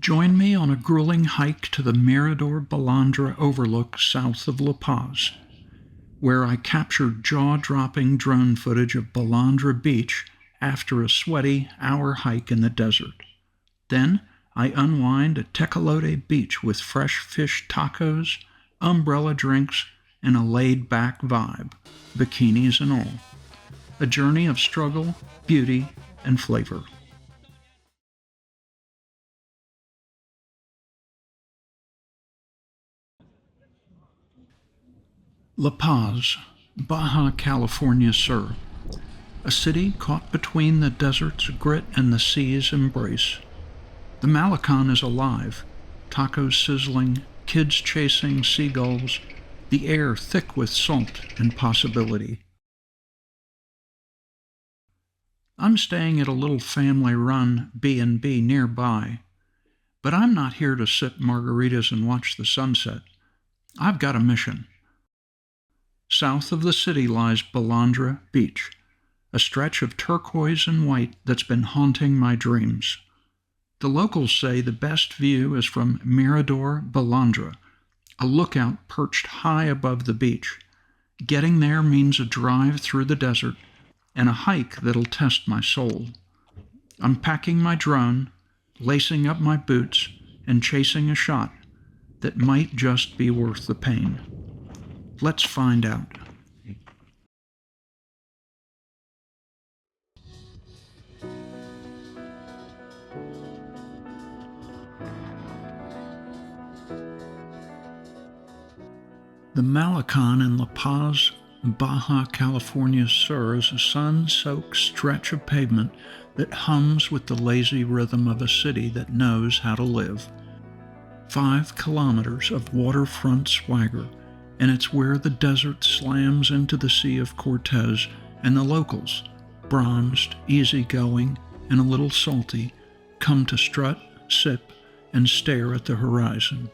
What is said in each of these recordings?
Join me on a grueling hike to the Mirador Balandra overlook south of La Paz, where I captured jaw-dropping drone footage of Balandra Beach after a sweaty hour hike in the desert. Then I unwind at Tecolote Beach with fresh fish tacos, umbrella drinks, and a laid-back vibe, bikinis and all. A journey of struggle, beauty, and flavor. La Paz, Baja California Sur, a city caught between the desert's grit and the sea's embrace. The Malecon is alive, tacos sizzling, kids chasing seagulls, the air thick with salt and possibility. I'm staying at a little family-run B&B nearby, but I'm not here to sip margaritas and watch the sunset. I've got a mission. South of the city lies Balandra Beach, a stretch of turquoise and white that's been haunting my dreams. The locals say the best view is from Mirador Balandra, a lookout perched high above the beach. Getting there means a drive through the desert and a hike that'll test my soul. I'm packing my drone, lacing up my boots, and chasing a shot that might just be worth the pain. Let's find out. The Malecon in La Paz, Baja California Sur is a sun-soaked stretch of pavement that hums with the lazy rhythm of a city that knows how to live. 5 kilometers of waterfront swagger, and it's where the desert slams into the Sea of Cortez, and the locals, bronzed, easygoing, and a little salty, come to strut, sip, and stare at the horizon.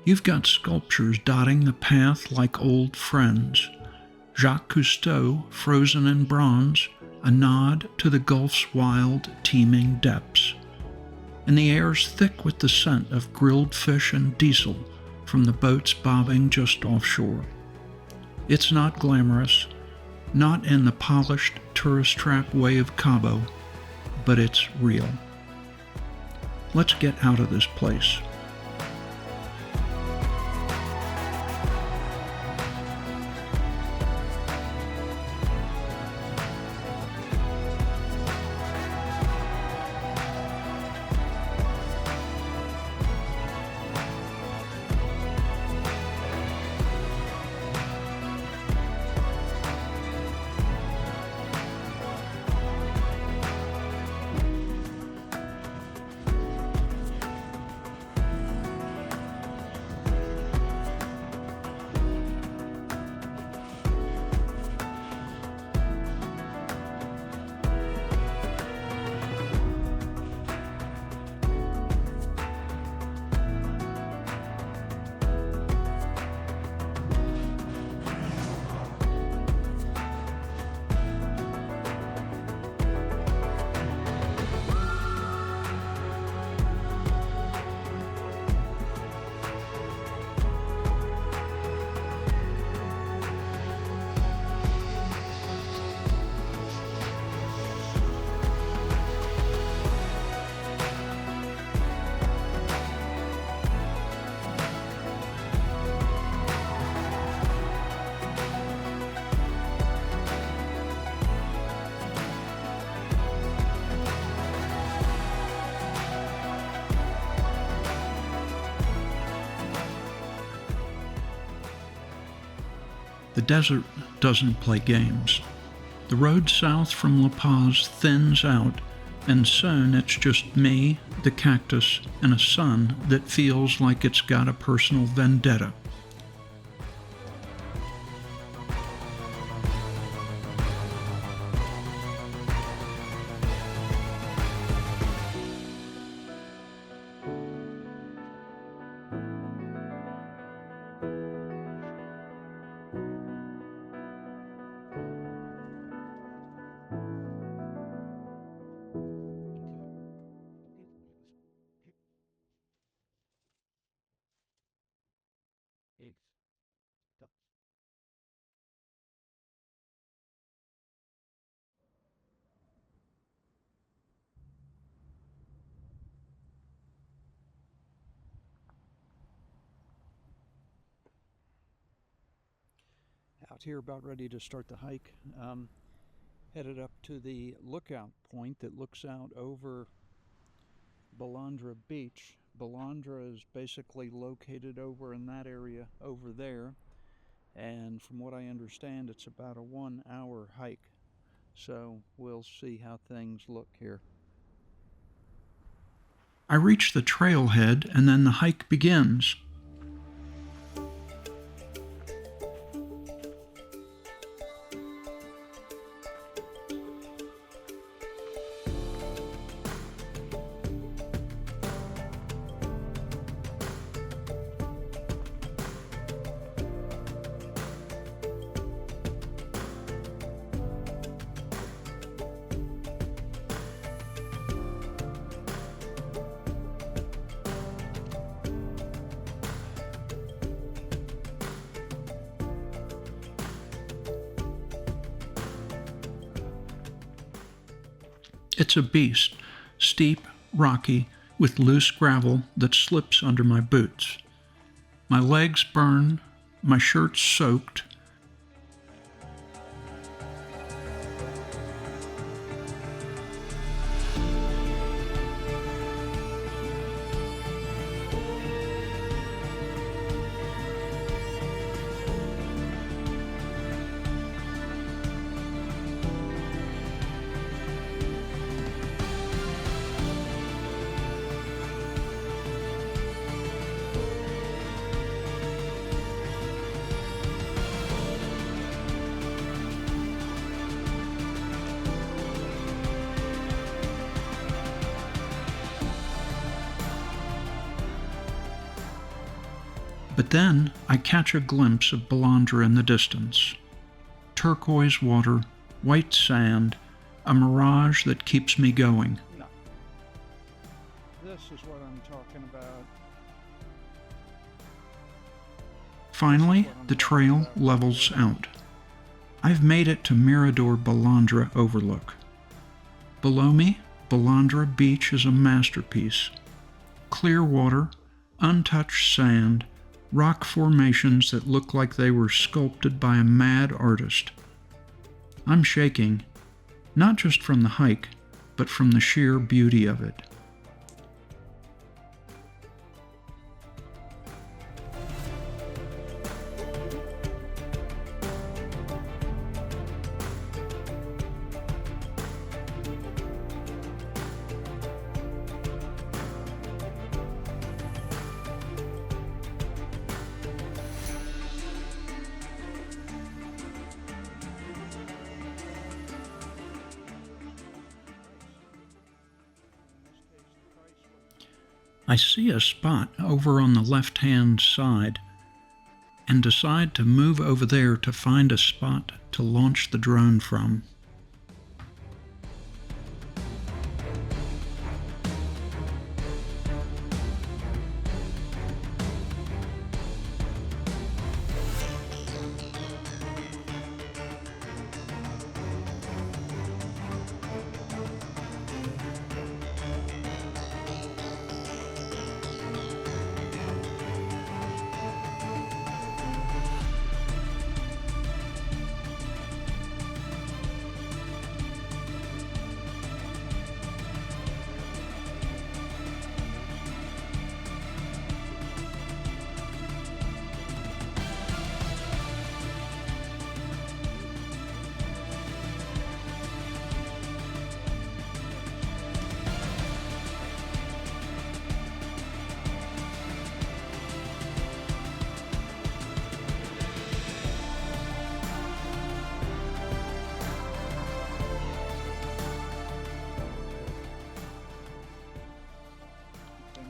You've got sculptures dotting the path like old friends. Jacques Cousteau, frozen in bronze, a nod to the Gulf's wild, teeming depths. And the air's thick with the scent of grilled fish and diesel from the boats bobbing just offshore. It's not glamorous, not in the polished tourist trap way of Cabo, but it's real. Let's get out of this place. The desert doesn't play games. The road south from La Paz thins out, and soon it's just me, the cactus, and a sun that feels like it's got a personal vendetta. Out here about ready to start the hike. Headed up to the lookout point that looks out over Balandra Beach. Balandra is basically located over in that area over there, and from what I understand it's about a 1 hour hike, so we'll see how things look here. I reach the trailhead and then the hike begins. It's a beast, steep, rocky, with loose gravel that slips under my boots. My legs burn, my shirt's soaked. But then I catch a glimpse of Balandra in the distance. Turquoise water, white sand, a mirage that keeps me going. No. This is what I'm talking about. Finally, the trail levels out. I've made it to Mirador Balandra Overlook. Below me, Balandra Beach is a masterpiece. Clear water, untouched sand, rock formations that look like they were sculpted by a mad artist. I'm shaking, not just from the hike, but from the sheer beauty of it. I see a spot over on the left-hand side and decide to move over there to find a spot to launch the drone from.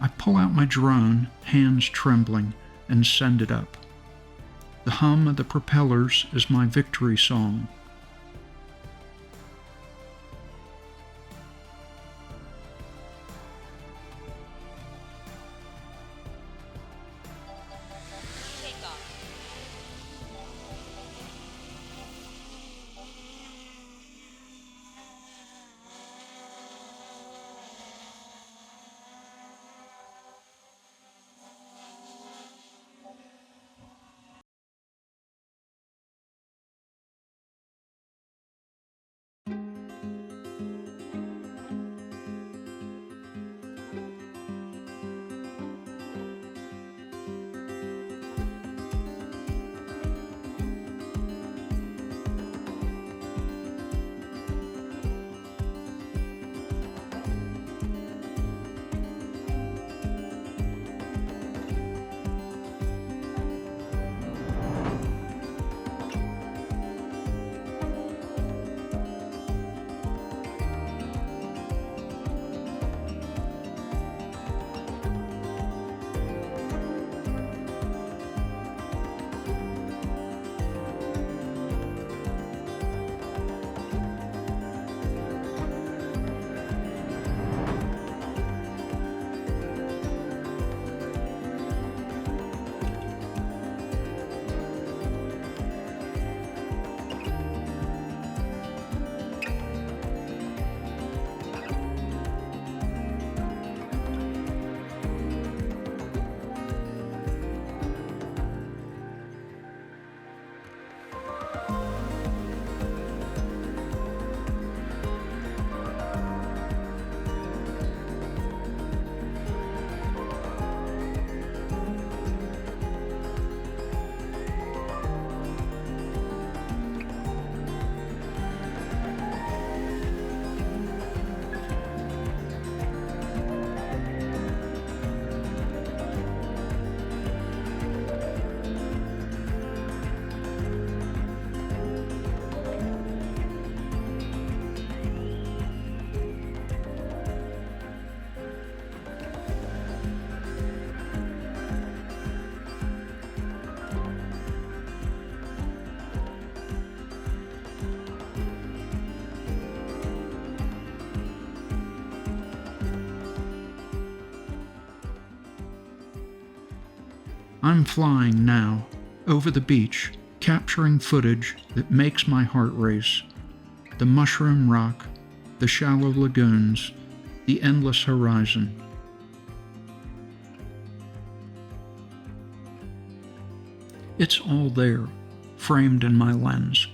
I pull out my drone, hands trembling, and send it up. The hum of the propellers is my victory song. I'm flying now, over the beach, capturing footage that makes my heart race. The mushroom rock, the shallow lagoons, the endless horizon. It's all there, framed in my lens.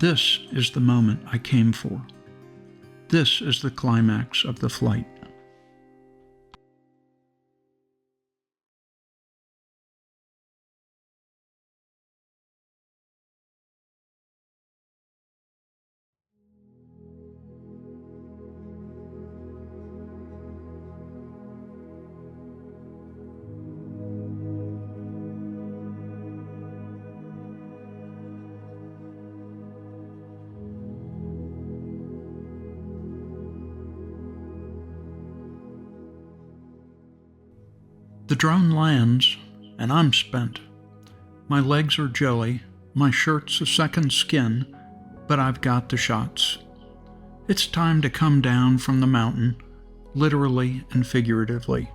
This is the moment I came for. This is the climax of the flight. The drone lands, and I'm spent. My legs are jelly, my shirt's a second skin, but I've got the shots. It's time to come down from the mountain, literally and figuratively.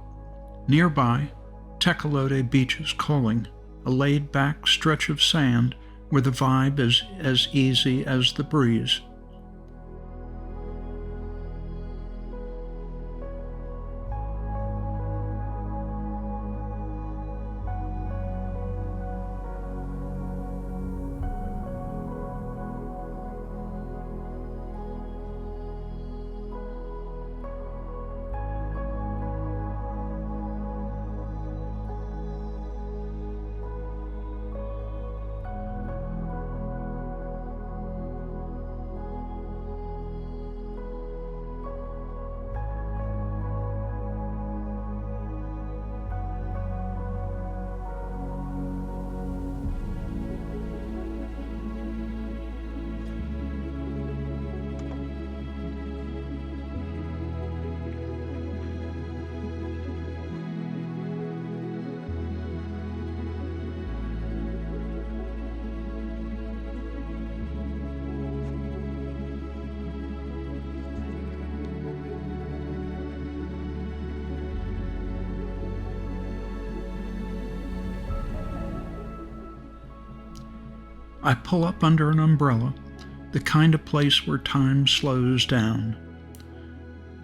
Nearby, Tecolote Beach is calling, a laid-back stretch of sand where the vibe is as easy as the breeze. I pull up under an umbrella, the kind of place where time slows down.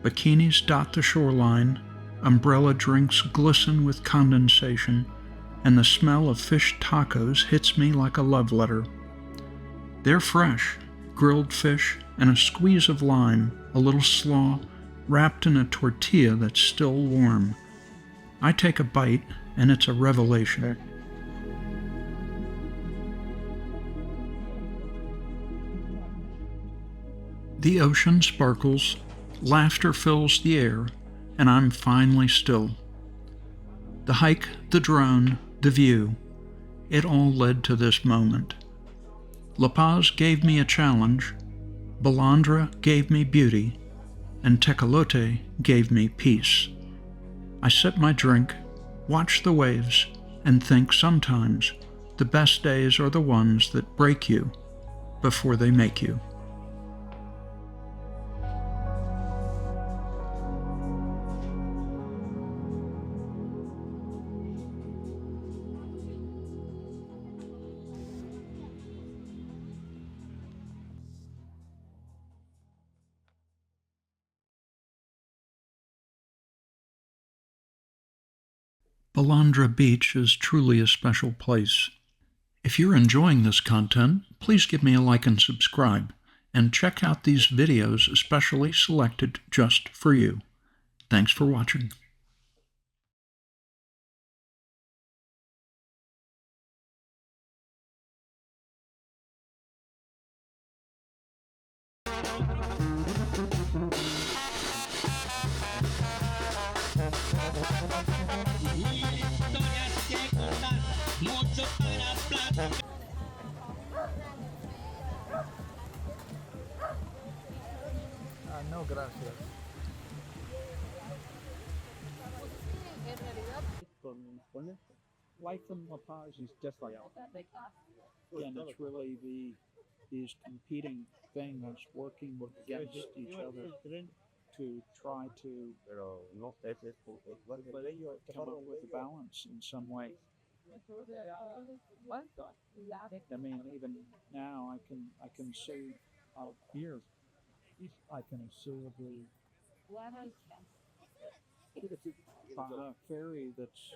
Bikinis dot the shoreline, umbrella drinks glisten with condensation, and the smell of fish tacos hits me like a love letter. They're fresh, grilled fish and a squeeze of lime, a little slaw, wrapped in a tortilla that's still warm. I take a bite, and it's a revelation. The ocean sparkles, laughter fills the air, and I'm finally still. The hike, the drone, the view, it all led to this moment. La Paz gave me a challenge, Balandra gave me beauty, and Tecolote gave me peace. I sip my drink, watch the waves, and think sometimes the best days are the ones that break you before they make you. Balandra Beach is truly a special place. If you're enjoying this content, please give me a like and subscribe, and check out these videos especially selected just for you. Thanks for watching. No, gracias. Life in La Paz is different. Again, it's really these competing things working against each other to try to come up with a balance in some way. I mean, even now I can see out here. I can see the ferry that's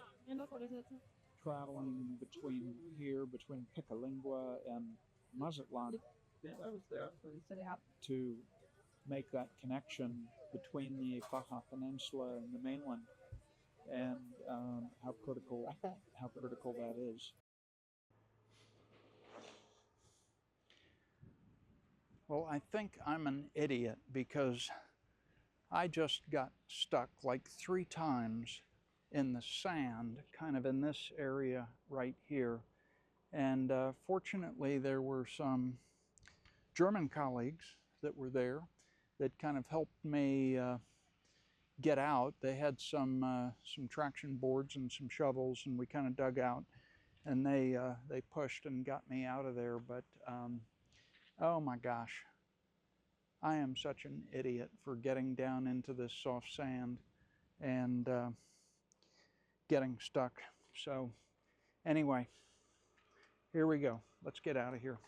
traveling between here, between Picalingua and Mazatlan, to make that connection between the Baja Peninsula and the mainland, and how critical that is. Well, I think I'm an idiot because I just got stuck like 3 times in the sand, kind of in this area right here. And fortunately, there were some German colleagues that were there that kind of helped me get out. They had some traction boards and some shovels, and we kind of dug out, and they pushed and got me out of there. But oh my gosh, I am such an idiot for getting down into this soft sand and getting stuck. So anyway, here we go. Let's get out of here.